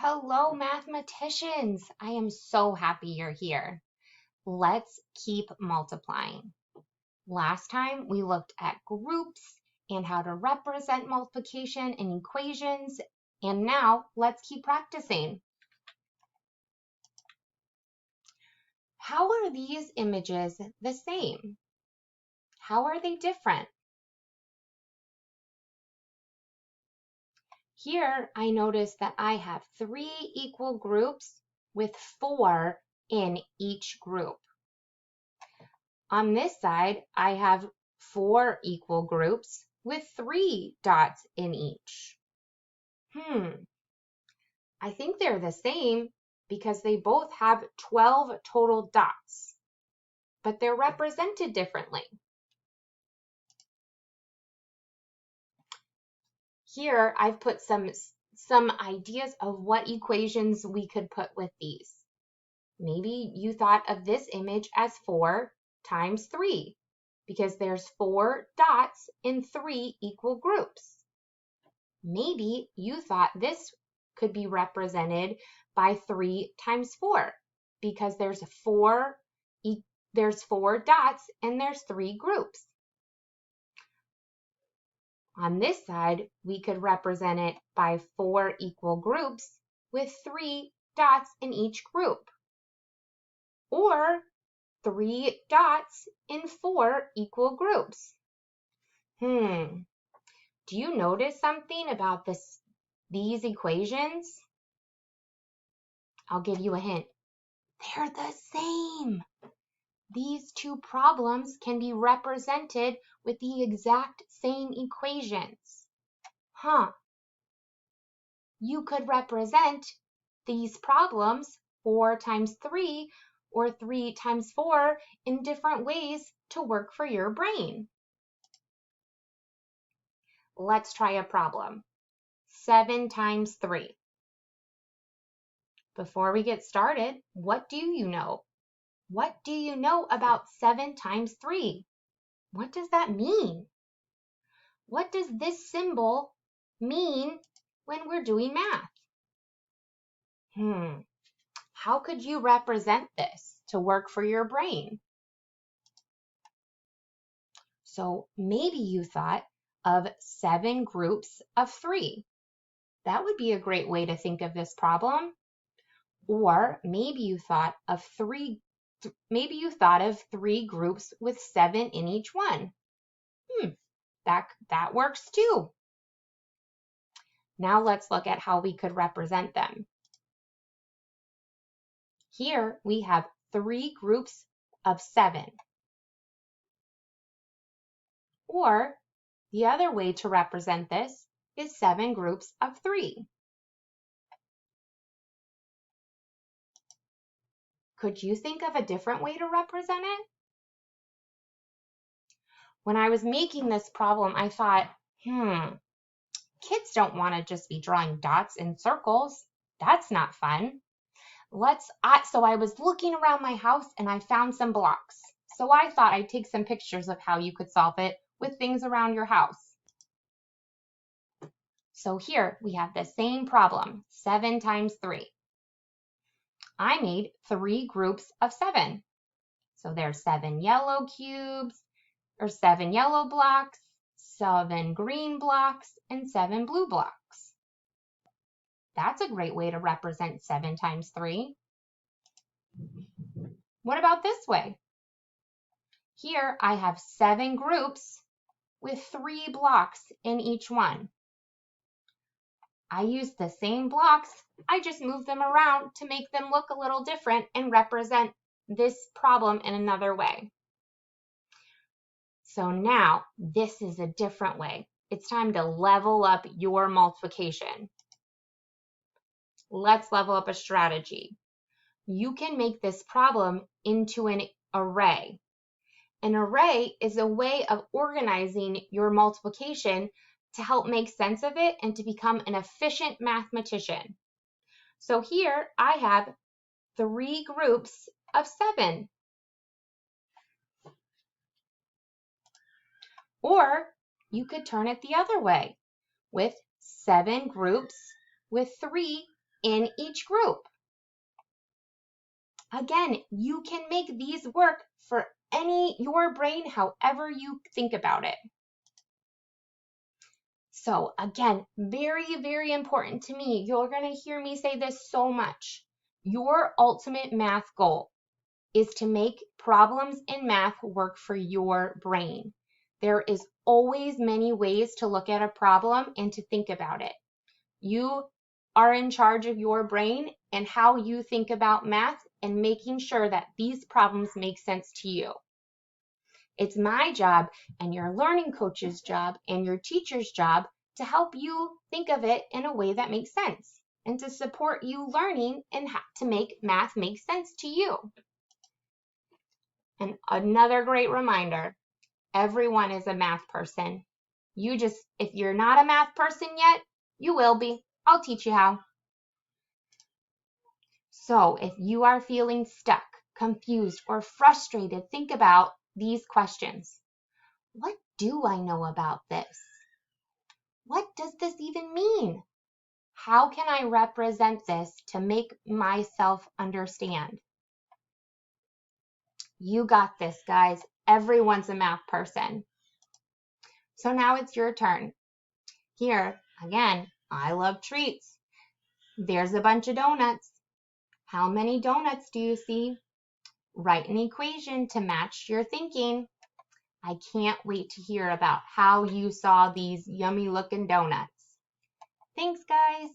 Hello, mathematicians. I am so happy you're here. Let's keep multiplying. Last time we looked at groups and how to represent multiplication in equations, and now let's keep practicing. How are these images the same? How are they different? Here I notice that I have 3 equal groups with 4 in each group. On this side, I have 4 equal groups with 3 dots in each. I think they're the same because they both have 12 total dots, but they're represented differently. Here, I've put some ideas of what equations we could put with these. Maybe you thought of this image as 4 times 3 because there's 4 dots in 3 equal groups. Maybe you thought this could be represented by 3 times 4 because there's 4 dots and there's 3 groups. On this side, we could represent it by 4 equal groups with 3 dots in each group, or 3 dots in 4 equal groups. Do you notice something about these equations? I'll give you a hint. They're the same. These two problems can be represented with the exact same equations. You could represent these problems 4 times 3 or 3 times 4 in different ways to work for your brain. Let's try a problem. 7 times 3. Before we get started, what do you know? What do you know about 7 times 3? What does that mean? What does this symbol mean when we're doing math? How could you represent this to work for your brain? So maybe you thought of 7 groups of 3. That would be a great way to think of this problem. Or maybe you thought of 3 groups with 7 in each one. That works too. Now let's look at how we could represent them. Here we have 3 groups of 7. Or the other way to represent this is 7 groups of 3. Could you think of a different way to represent it? When I was making this problem, I thought, kids don't want to just be drawing dots and circles. That's not fun. So I was looking around my house and I found some blocks. So I thought I'd take some pictures of how you could solve it with things around your house. So here we have the same problem, 7 times 3. I made 3 groups of 7. So there's 7 yellow cubes, or 7 yellow blocks, 7 green blocks, and 7 blue blocks. That's a great way to represent 7 times 3. What about this way? Here I have 7 groups with 3 blocks in each one. I used the same blocks, I just moved them around to make them look a little different and represent this problem in another way. So now this is a different way. It's time to level up your multiplication. Let's level up a strategy. You can make this problem into an array. An array is a way of organizing your multiplication to help make sense of it and to become an efficient mathematician. So here I have 3 groups of 7. Or you could turn it the other way with 7 groups with 3 in each group. Again, you can make these work for your brain however you think about it. So again, very, very important to me. You're going to hear me say this so much. Your ultimate math goal is to make problems in math work for your brain. There is always many ways to look at a problem and to think about it. You are in charge of your brain and how you think about math and making sure that these problems make sense to you. It's my job and your learning coach's job and your teacher's job to help you think of it in a way that makes sense and to support you learning and to make math make sense to you. And another great reminder, everyone is a math person. If you're not a math person yet, you will be. I'll teach you how. So if you are feeling stuck, confused, or frustrated, think about these questions. What do I know about this? What does this even mean? How can I represent this to make myself understand? You got this, guys. Everyone's a math person. So now it's your turn. Here, again, I love treats. There's a bunch of donuts. How many donuts do you see? Write an equation to match your thinking. I can't wait to hear about how you saw these yummy looking donuts. Thanks, guys.